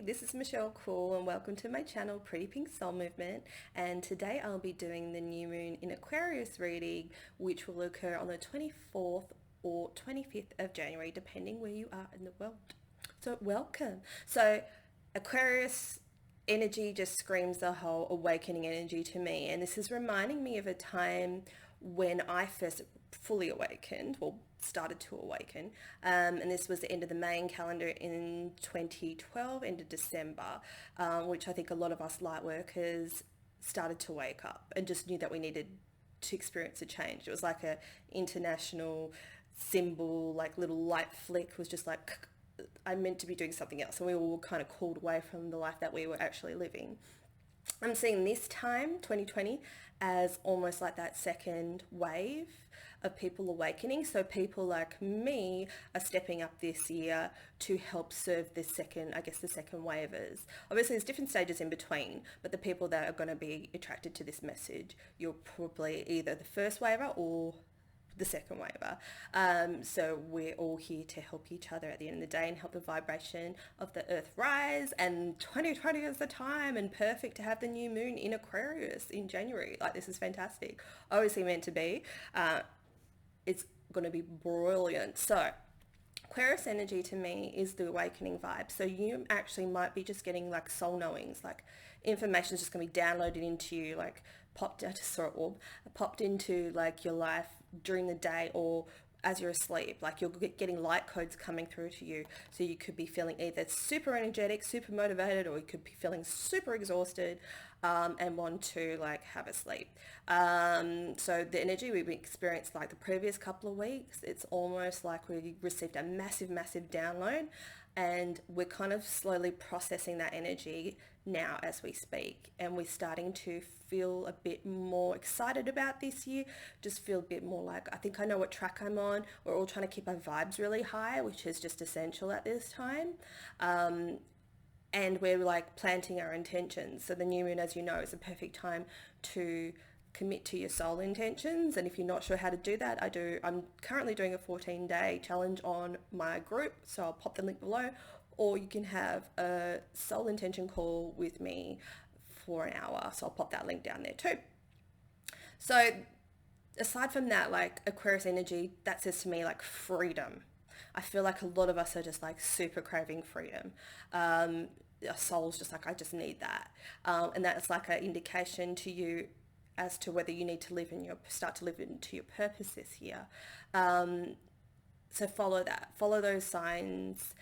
this is Michelle Cool and welcome to my channel Pretty Pink Soul Movement, and today I'll be doing the new moon in Aquarius reading, which will occur on the 24th or 25th of January depending where you are in the world. So welcome. So Aquarius energy just screams the whole awakening energy to me, and this is reminding me of a time when I first fully awakened, or started to awaken, and this was the end of the main calendar in 2012, end of December, which I think a lot of us light workers started to wake up and just knew that we needed to experience a change. It was like a international symbol, like little light flick was just like, I meant to be doing something else, and we were all kind of called away from the life that we were actually living. I'm seeing this time, 2020, as almost like that second wave of people awakening. So people like me are stepping up this year to help serve the second, I guess the second wavers. Obviously there's different stages in between, but the people that are going to be attracted to this message, you're probably either the first waver or the second waiver. So we're all here to help each other at the end of the day and help the vibration of the earth rise. And 2020 is the time and perfect to have the new moon in Aquarius in January. Like, this is fantastic. Obviously meant to be. It's going to be brilliant. So Aquarius energy to me is the awakening vibe. So you actually might be just getting like soul knowings, like information is just going to be downloaded into you, like popped, I just saw an orb, popped into like your life during the day or as you're asleep. Like you're getting light codes coming through to you. So you could be feeling either super energetic, super motivated, or you could be feeling super exhausted and want to like have a sleep. So the energy we've experienced like the previous couple of weeks, it's almost like we received a massive, massive download, and we're kind of slowly processing that energy now as we speak, and we're starting to feel a bit more excited about this year, just feel a bit more like, I think I know what track I'm on. We're all trying to keep our vibes really high, which is just essential at this time. And we're like planting our intentions. So the new moon, as you know, is a perfect time to commit to your soul intentions. And if you're not sure how to do that, I'm currently doing a 14-day challenge on my group, so I'll pop the link below, or you can have a soul intention call with me for an hour, so I'll pop that link down there too. So aside from that, like Aquarius energy, that says to me like freedom. I feel like a lot of us are just like super craving freedom. Our soul's just like, I just need that. And that's like an indication to you as to whether you need to start to live into your purpose this year. So follow that, follow those signs,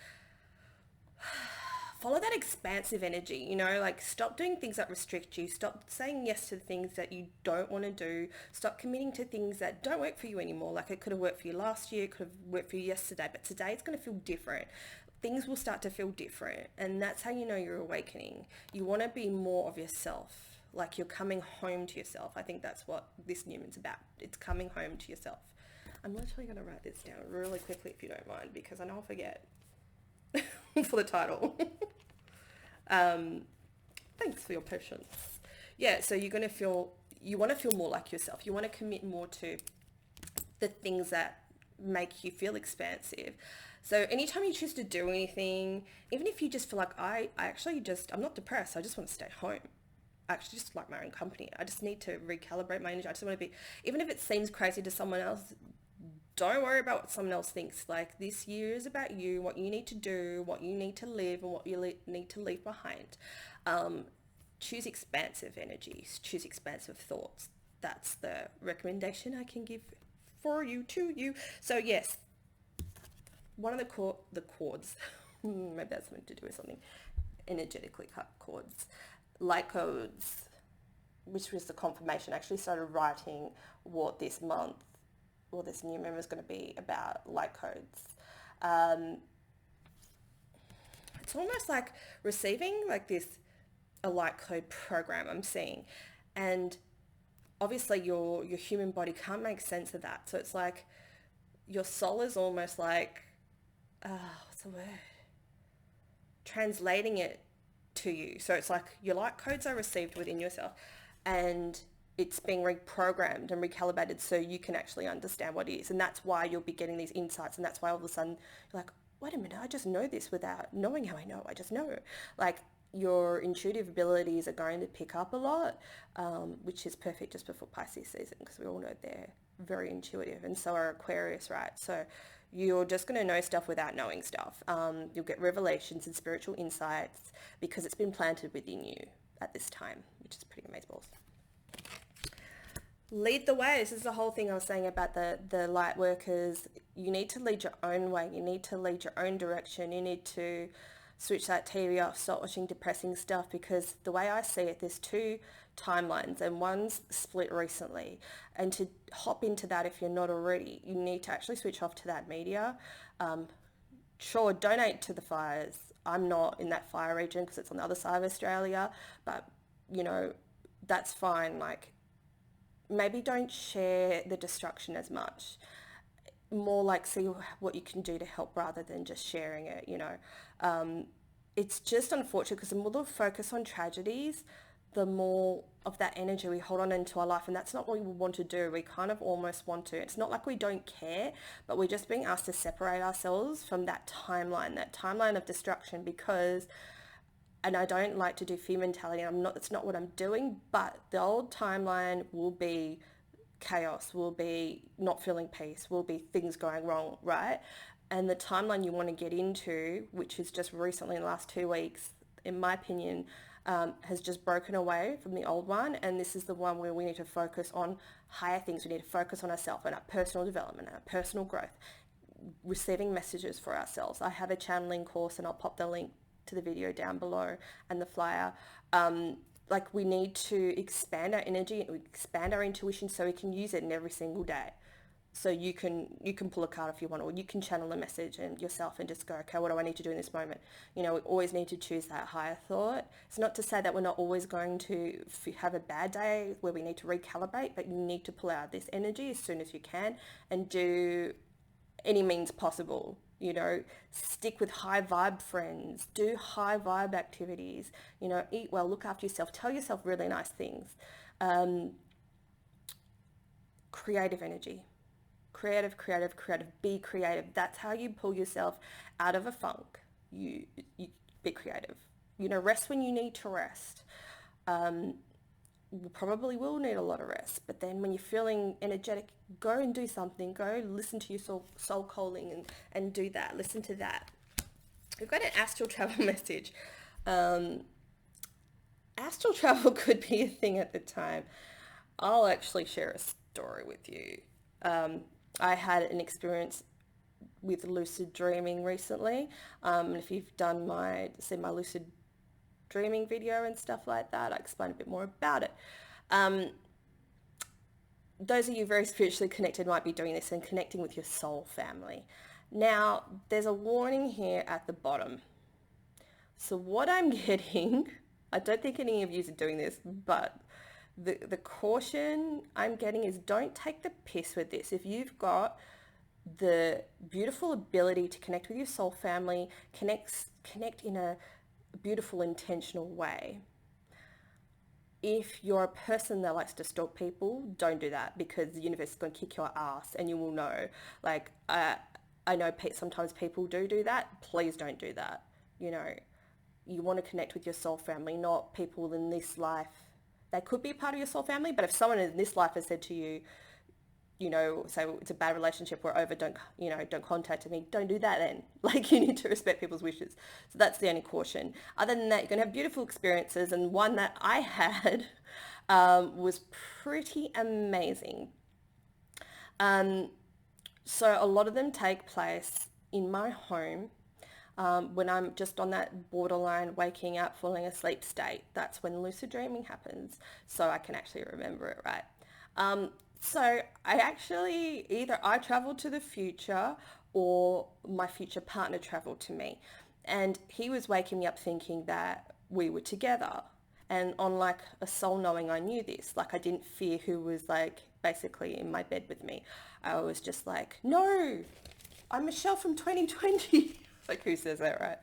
follow that expansive energy, like stop doing things that restrict you, stop saying yes to the things that you don't want to do, stop committing to things that don't work for you anymore. Like it could have worked for you last year, it could have worked for you yesterday, but today it's going to feel different. Things will start to feel different, and that's how you know you're awakening. You want to be more of yourself, like you're coming home to yourself. I think that's what this new moon's about. It's coming home to yourself. I'm literally going to write this down really quickly if you don't mind, because I know I'll forget for the title. Thanks for your patience. Yeah, so you want to feel more like yourself. You want to commit more to the things that make you feel expansive. So anytime you choose to do anything, even if you just feel like, I'm not depressed, I just want to stay home. I actually just like my own company. I just need to recalibrate my energy. I just want to be, even if it seems crazy to someone else, don't worry about what someone else thinks. Like, this year is about you, what you need to do, what you need to live, and what you need to leave behind. Choose expansive energies, choose expansive thoughts. That's the recommendation I can give for you, to you. So yes, one of the chords, maybe that's meant to do with something, energetically cut chords, light codes, which was the confirmation. I actually started writing what this month, or this new moon is going to be about, light codes. It's almost like receiving like a light code program I'm seeing, and obviously your human body can't make sense of that. So it's like your soul is almost like, what's the word? Translating it to you. So it's like your light codes are received within yourself, and it's being reprogrammed and recalibrated so you can actually understand what it is. And that's why you'll be getting these insights, and that's why all of a sudden you're like, wait a minute, I just know this without knowing how I know. I just know. Like your intuitive abilities are going to pick up a lot, which is perfect just before Pisces season because we all know they're very intuitive, and so are Aquarius, right? So you're just going to know stuff without knowing stuff. You'll get revelations and spiritual insights because it's been planted within you at this time, which is pretty amazing. Lead the way. This is the whole thing I was saying about the light workers. You need to lead your own way. You need to lead your own direction. You need to switch that TV off, stop watching depressing stuff, because the way I see it, there's two timelines and one's split recently. And to hop into that, if you're not already, you need to actually switch off to that media. Sure, donate to the fires. I'm not in that fire region because it's on the other side of Australia, but you know, that's fine. Like, maybe don't share the destruction as much. More like see what you can do to help rather than just sharing it, you know. It's just unfortunate because the more we focus on tragedies, the more of that energy we hold on into our life. And that's not what we want to do. We kind of almost want to. It's not like we don't care, but we're just being asked to separate ourselves from that timeline of destruction because, and I don't like to do fear mentality. That's not what I'm doing, but the old timeline will be chaos, will be not feeling peace, will be things going wrong, right? And the timeline you want to get into, which is just recently in the last 2 weeks, in my opinion, has just broken away from the old one. And this is the one where we need to focus on higher things. We need to focus on ourselves and our personal development, our personal growth, receiving messages for ourselves. I have a channeling course and I'll pop the link to the video down below and the flyer. Like we need to expand our energy and expand our intuition so we can use it in every single day. So you can pull a card if you want, or you can channel a message and yourself and just go, okay, what do I need to do in this moment? You know, we always need to choose that higher thought. It's not to say that we're not always going to have a bad day where we need to recalibrate, but you need to pull out this energy as soon as you can and do any means possible. You know, stick with high vibe friends, do high vibe activities, you know, eat well, look after yourself, tell yourself really nice things. Creative energy. Creative, be creative. That's how you pull yourself out of a funk. You be creative. You know, rest when you need to rest. You probably will need a lot of rest, but then when you're feeling energetic, go and do something. Go listen to your soul calling and do that. Listen to that. We've got an astral travel message. Astral travel could be a thing at the time. I'll actually share a story with you. I had an experience with lucid dreaming recently. And if you've seen my lucid dreaming video and stuff like that, I explain a bit more about it. Those of you very spiritually connected might be doing this and connecting with your soul family. Now, there's a warning here at the bottom. So what I'm getting, I don't think any of you are doing this, but the caution I'm getting is don't take the piss with this. If you've got the beautiful ability to connect with your soul family, connect in a beautiful, intentional way. If you're a person that likes to stalk people, don't do that because the universe is going to kick your ass and you will know. Like, I know sometimes people do that. Please don't do that. You know, you want to connect with your soul family, not people in this life. They could be a part of your soul family, but if someone in this life has said to you, you know, say it's a bad relationship, we're over, don't contact me, don't do that then. Like, you need to respect people's wishes. So that's the only caution. Other than that, you're going to have beautiful experiences, and one that I had was pretty amazing. So a lot of them take place in my home. When I'm just on that borderline waking up, falling asleep state. That's when lucid dreaming happens. So I can actually remember it, right? So I actually, either I traveled to the future or my future partner traveled to me. And he was waking me up thinking that we were together. And on like a soul knowing, I knew this. Like, I didn't fear who was like basically in my bed with me. I was just like, no, I'm Michelle from 2020. Like, who says that, right?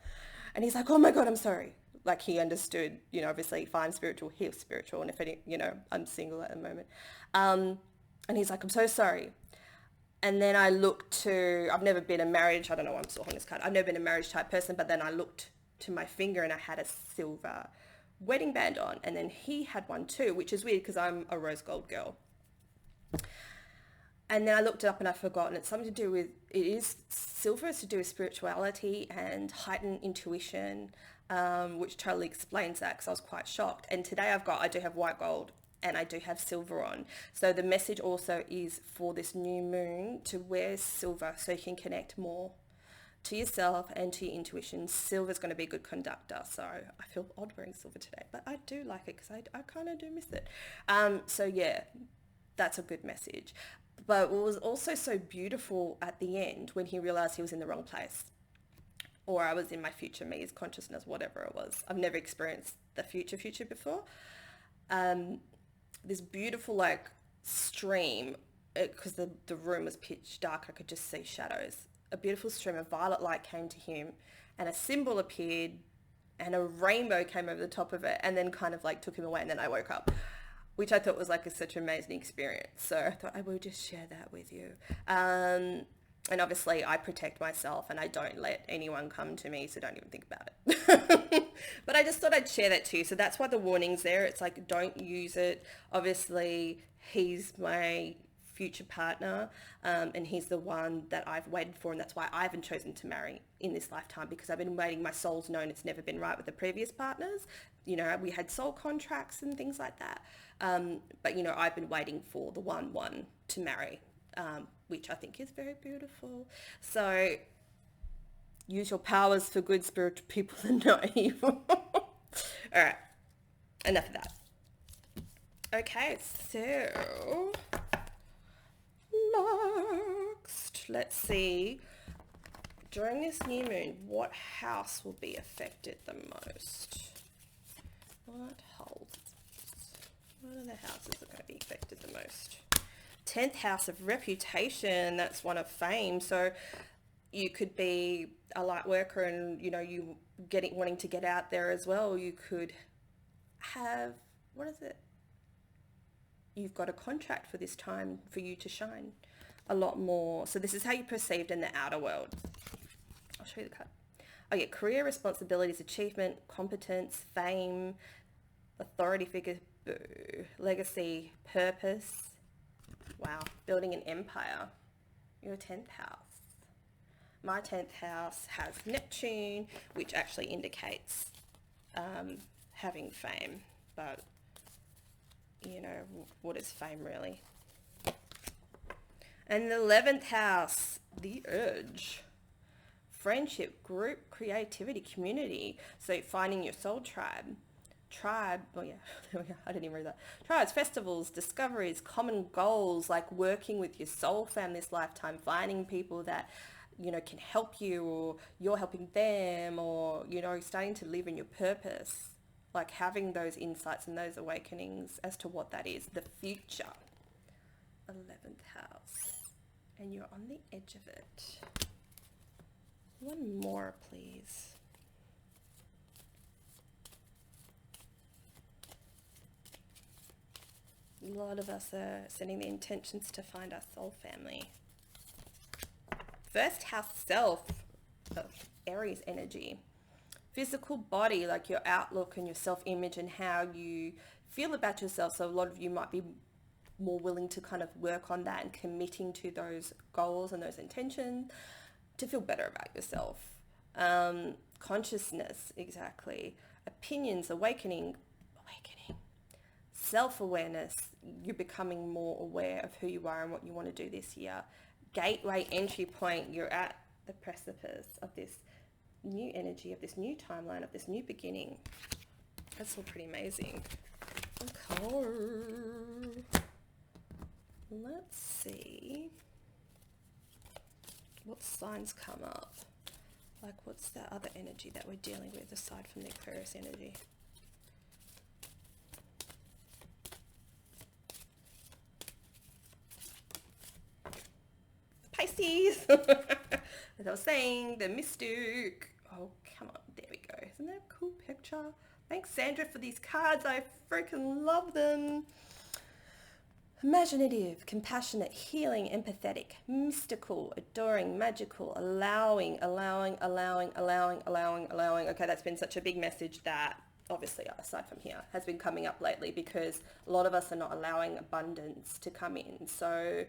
And he's like, oh my God, I'm sorry. Like, he understood, you know, obviously if I'm spiritual, he's spiritual. And if any, you know, I'm single at the moment. And he's like, I'm so sorry. And then I looked to, I've never been a marriage, I don't know why I'm still on this card. I've never been a marriage type person, but then I looked to my finger and I had a silver wedding band on. And then he had one too, which is weird because I'm a rose gold girl. And then I looked it up and I've forgotten. It's something to do with, it is silver, it's to do with spirituality and heightened intuition, which totally explains that because I was quite shocked. And today I do have white gold and I do have silver on. So the message also is for this new moon to wear silver so you can connect more to yourself and to your intuition. Silver is going to be a good conductor. So I feel odd wearing silver today, but I do like it because I kind of do miss it. So yeah, that's a good message. But what was also so beautiful at the end when he realized he was in the wrong place, or I was in my future me's consciousness, whatever it was. I've never experienced the future before. This beautiful like stream, because the room was pitch dark, I could just see shadows. A beautiful stream of violet light came to him and a symbol appeared and a rainbow came over the top of it and then kind of like took him away, and then I woke up, which I thought was like such an amazing experience. So I thought I will just share that with you. And obviously I protect myself and I don't let anyone come to me, so don't even think about it. But I just thought I'd share that too. So that's why the warning's there. It's like, don't use it. Obviously he's my future partner, and he's the one that I've waited for, and that's why I haven't chosen to marry in this lifetime, because I've been waiting. My soul's known it's never been right with the previous partners. You know, we had soul contracts and things like that. But, you know, I've been waiting for the one to marry, which I think is very beautiful. So use your powers for good, spiritual people, and not evil. All right, enough of that. Okay, so next, let's see. During this new moon, what house will be affected the most? What are the houses that are going to be affected the most? 10th house of reputation, that's one of fame. So you could be a light worker and, you know, you wanting to get out there as well. You could have, what is it? You've got a contract for this time for you to shine a lot more. So this is how you're perceived in the outer world. I'll show you the card. Oh yeah, career, responsibilities, achievement, competence, fame, authority figure, legacy, purpose. Wow, building an empire. Your 10th house. My 10th house has Neptune, which actually indicates having fame. But, you know, what is fame really? And the 11th house, the urge. Friendship, group, creativity, community. So finding your soul tribe. Oh yeah, there we go. I didn't even read that. Tribes, festivals, discoveries, common goals, like working with your soul family this lifetime, finding people that, you know, can help you, or you're helping them, or, you know, starting to live in your purpose, like having those insights and those awakenings as to what that is, the future. 11th house. And you're on the edge of it. One more, please. A lot of us are setting the intentions to find our soul family. First house, self, Aries energy. Physical body, like your outlook and your self-image and how you feel about yourself. So a lot of you might be more willing to kind of work on that and committing to those goals and those intentions to feel better about yourself. Consciousness, exactly. Opinions, awakening. Self-awareness, you're becoming more aware of who you are and what you want to do this year. Gateway, entry point, you're at the precipice of this new energy, of this new timeline, of this new beginning. That's all pretty amazing. Okay. Let's see what signs come up. Like, what's the other energy that we're dealing with aside from the Aquarius energy? Pisces. As I was saying, the mystic. Oh, come on. There we go. Isn't that a cool picture? Thanks, Sandra, for these cards. I freaking love them. Imaginative, compassionate, healing, empathetic, mystical, adoring, magical, allowing. Okay, that's been such a big message that obviously aside from here has been coming up lately because a lot of us are not allowing abundance to come in. So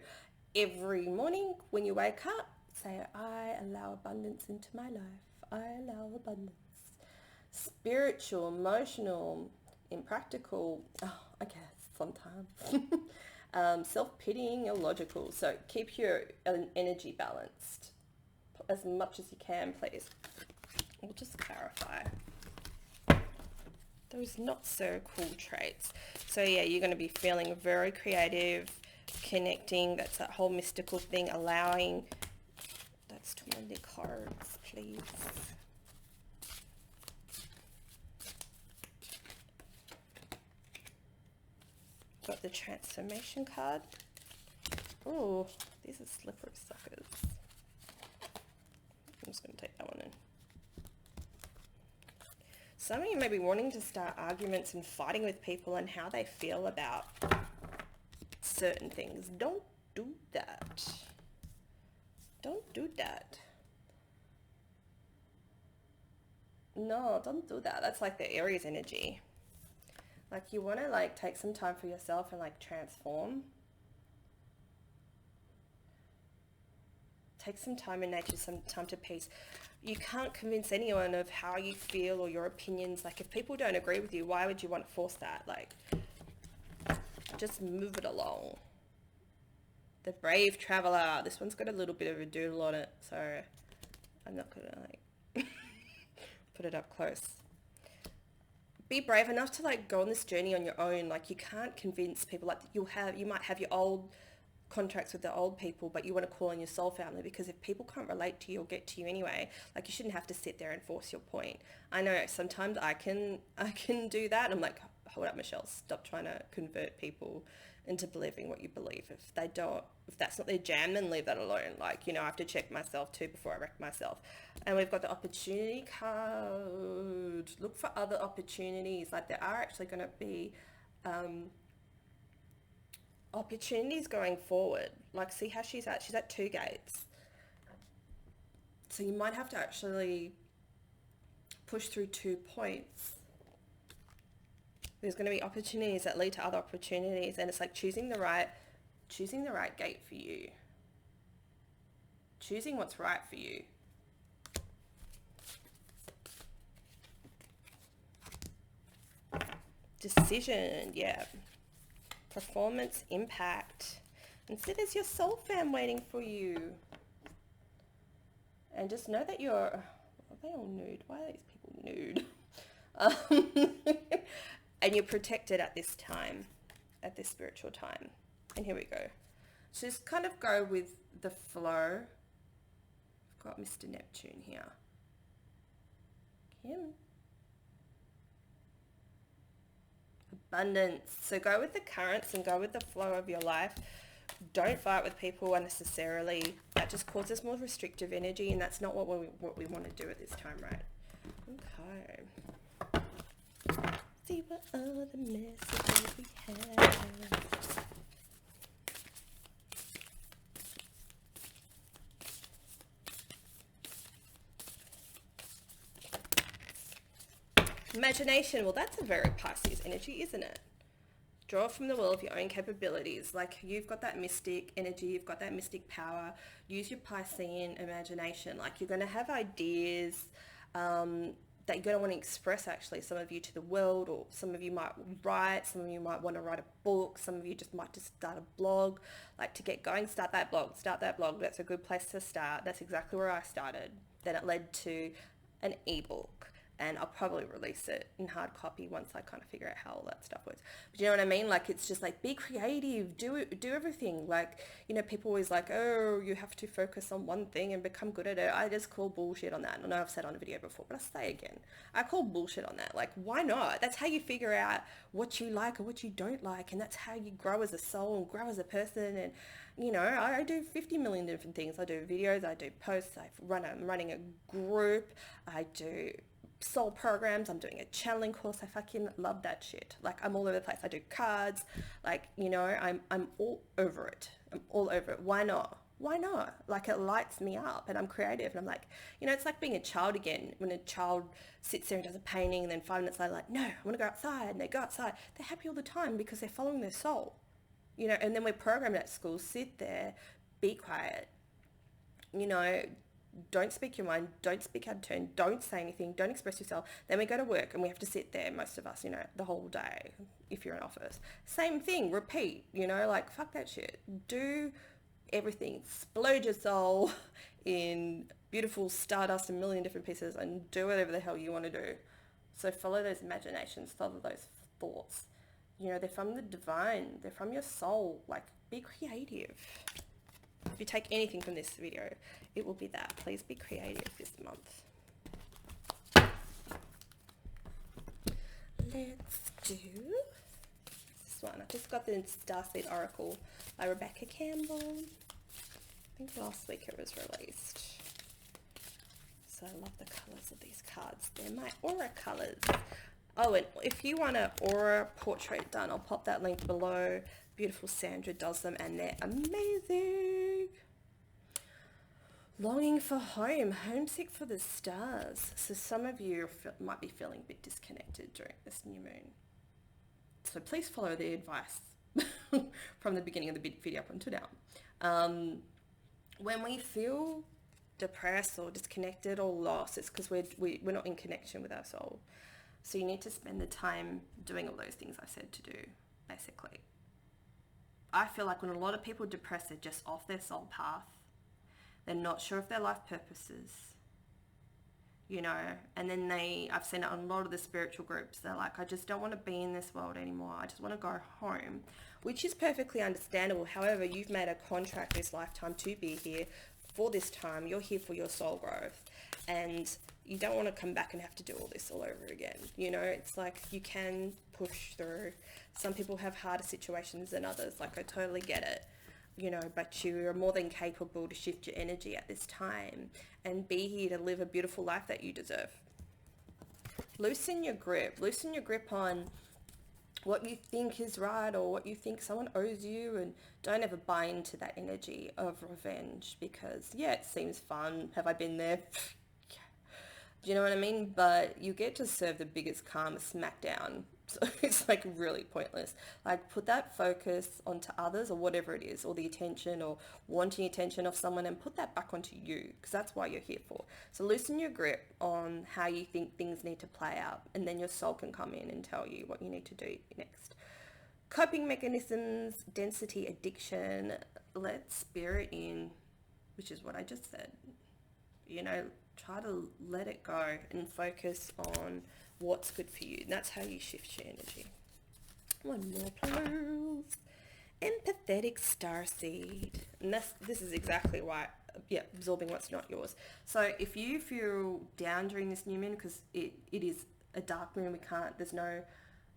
every morning when you wake up, say, I allow abundance into my life. I allow abundance. Spiritual, emotional, impractical, I guess sometimes. Self-pitying, illogical. So keep your energy balanced as much as you can, please. We'll just clarify those not so cool traits. So yeah, you're going to be feeling very creative, connecting. That's that whole mystical thing, allowing. That's too many cards, please. Got the transformation card. Oh, these are slippery suckers. I'm just going to take that one in. Some of you may be wanting to start arguments and fighting with people and how they feel about certain things. Don't do that. Don't do that. No, don't do that. That's like the Aries energy. Like you want to like take some time for yourself and like transform. Take some time in nature, some time to peace. You can't convince anyone of how you feel or your opinions. Like if people don't agree with you, why would you want to force that? Like just move it along. The Brave Traveler. This one's got a little bit of a doodle on it, so I'm not gonna like put it up close. Be brave enough to like go on this journey on your own. Like you can't convince people. Like you might have your old contracts with the old people, but you want to call on your soul family, because if people can't relate to you or get to you anyway, like you shouldn't have to sit there and force your point. I know sometimes I can do that. I'm like, hold up, Michelle, stop trying to convert people into believing what you believe. If that's not their jam, then leave that alone. Like, you know, I have to check myself too before I wreck myself. And we've got the opportunity card. Look for other opportunities. Like there are actually going to be opportunities going forward. Like see how she's at 2 gates. So you might have to actually push through 2 points. There's going to be opportunities that lead to other opportunities, and it's like choosing the right gate for you. Choosing what's right for you. Decision, yeah. Performance, impact. And so there's your soul fam waiting for you. And just know that are they all nude? Why are these people nude? And you're protected at this time, at this spiritual time. And here we go. So just kind of go with the flow. I've got Mr. Neptune here. Kim. Abundance. So go with the currents and go with the flow of your life. Don't fight with people unnecessarily. That just causes more restrictive energy, and that's not what we want to do at this time, right? Okay. See what other messages we have. Imagination. Well, that's a very Pisces energy, isn't it? Draw from the well of your own capabilities. Like you've got that mystic energy, you've got that mystic power. Use your Piscean imagination. Like you're going to have ideas that you're going to want to express, actually, some of you to the world, or some of you might write, some of you might want to write a book, some of you might just start a blog. Like to get going, start that blog. That's a good place to start. That's exactly where I started. Then it led to an ebook. And I'll probably release it in hard copy once I kind of figure out how all that stuff works. But you know what I mean? Like, it's just like, be creative, do everything. Like, you know, people always like, oh, you have to focus on one thing and become good at it. I just call bullshit on that. I know I've said on a video before, but I'll say again. I call bullshit on that. Like, why not? That's how you figure out what you like or what you don't like. And that's how you grow as a soul and grow as a person. And, you know, I do 50 million different things. I do videos, I do posts, I'm running a group, I do soul programs. I'm doing a channeling course. I fucking love that shit. Like, I'm all over the place. I do cards. Like, you know, I'm all over it. I'm all over it. Why not? Why not? Like, it lights me up, and I'm creative, and I'm like, you know, it's like being a child again. When a child sits there and does a painting, and then 5 minutes later, like, no, I want to go outside, and they go outside. They're happy all the time because they're following their soul, you know. And then we're programmed at school, sit there, be quiet, you know, don't speak your mind, don't speak out of turn, don't say anything, don't express yourself. Then we go to work and we have to sit there, most of us, you know, the whole day, if you're in office. Same thing, repeat, you know, like, fuck that shit. Do everything, explode your soul in beautiful stardust, a million different pieces, and do whatever the hell you want to do. So follow those imaginations, follow those thoughts. You know, they're from the divine, they're from your soul. Like, be creative. If you take anything from this video, it will be that. Please be creative this month. Let's do this one. I just got the Starseed Oracle by Rebecca Campbell. I think last week it was released. So I love the colours of these cards. They're my aura colours. Oh, and if you want an aura portrait done, I'll pop that link below. Beautiful Sandra does them, and they're amazing. Longing for home, homesick for the stars. So some of you might be feeling a bit disconnected during this new moon. So please follow the advice from the beginning of the video up until now. When we feel depressed or disconnected or lost, it's because we're not in connection with our soul. So you need to spend the time doing all those things I said to do, basically. I feel like when a lot of people are depressed, they're just off their soul path. They're not sure of their life purposes, you know, and then I've seen it on a lot of the spiritual groups. They're like, I just don't want to be in this world anymore. I just want to go home, which is perfectly understandable. However, you've made a contract this lifetime to be here for this time. You're here for your soul growth, and you don't want to come back and have to do all this all over again. You know, it's like you can push through. Some people have harder situations than others. Like, I totally get it. You know, but you are more than capable to shift your energy at this time and be here to live a beautiful life that you deserve. Loosen your grip on what you think is right or what you think someone owes you, and don't ever buy into that energy of revenge, because yeah, it seems fun. Have I been there? Do you know what I mean? But you get to serve the biggest karma smackdown. So it's like really pointless. Like, put that focus onto others or whatever it is, or the attention or wanting attention of someone, and put that back onto you, because that's why you're here for. So loosen your grip on how you think things need to play out, and then your soul can come in and tell you what you need to do next. Coping mechanisms, density, addiction, let spirit in, which is what I just said. You know, try to let it go and focus on what's good for you. And that's how you shift your energy. One more, please. Empathetic starseed. And this is exactly why, yeah, absorbing what's not yours. So if you feel down during this new moon, because it is a dark moon, there's no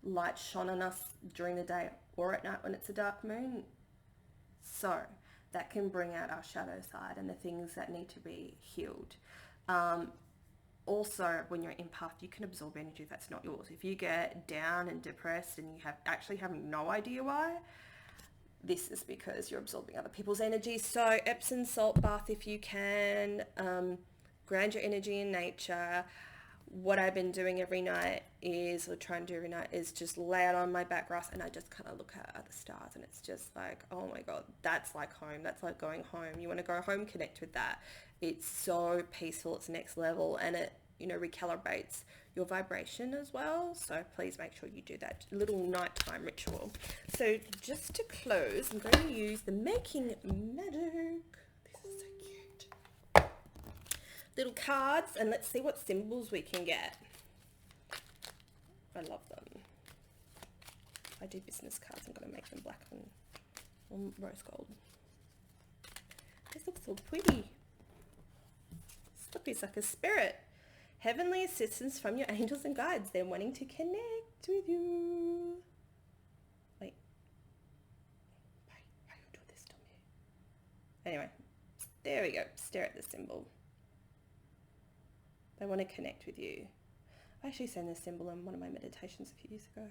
light shone on us during the day or at night when it's a dark moon. So that can bring out our shadow side and the things that need to be healed. Also, when you're empath, you can absorb energy that's not yours. If you get down and depressed and you have no idea why, this is because you're absorbing other people's energy. So Epsom salt bath if you can. Ground your energy in nature. What I've been doing every night is, or trying to do every night, is just lay out on my back grass and I just kind of look at the stars, and it's just like, oh my God, that's like home. That's like going home. You want to go home, connect with that. It's so peaceful. It's next level, and it, you know, recalibrates your vibration as well. So please make sure you do that little nighttime ritual. So just to close, I'm going to use the Making Magic. This is so cute. Little cards, and let's see what symbols we can get. I love them. If I do business cards, I'm going to make them black and rose gold. This looks so pretty. Slippy's like a spirit. Heavenly assistance from your angels and guides. They're wanting to connect with you. Wait. Why you do this to me? Anyway, there we go. Stare at the symbol. They want to connect with you. I actually seen this symbol in one of my meditations a few years ago.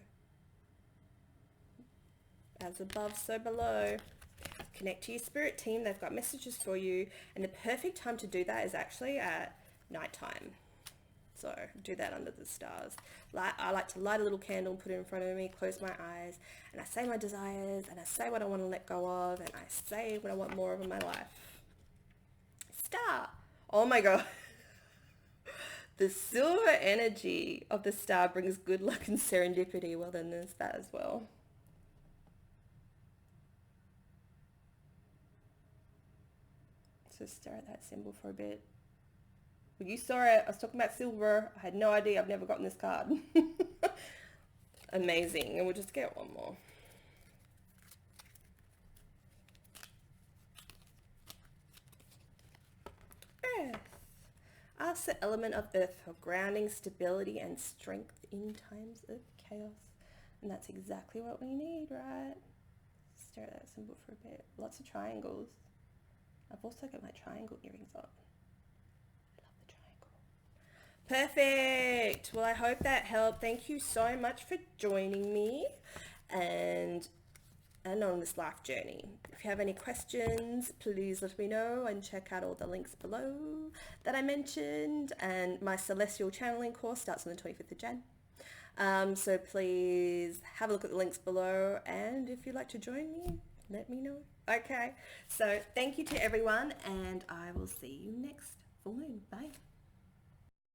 As above, so below. Connect to your spirit team. They've got messages for you. And the perfect time to do that is actually at nighttime. So do that under the stars. I like to light a little candle and put it in front of me, close my eyes, and I say my desires, and I say what I want to let go of, and I say what I want more of in my life. Star. Oh my God. The silver energy of the star brings good luck and serendipity. Well, then there's that as well. So stare at that symbol for a bit. Well, you saw it. I was talking about silver. I had no idea. I've never gotten this card. Amazing. And we'll just get one more. Earth. Ask the element of earth for grounding, stability, and strength in times of chaos. And that's exactly what we need, right? Stare at that symbol for a bit. Lots of triangles. I've also got my triangle earrings on. I love the triangle. Perfect. Well, I hope that helped. Thank you so much for joining me and on this life journey. If you have any questions, please let me know and check out all the links below that I mentioned. And my celestial channeling course starts on the 25th of Jan. So please have a look at the links below, and if you'd like to join me, let me know. Okay, so thank you to everyone, and I will see you next full moon. Bye.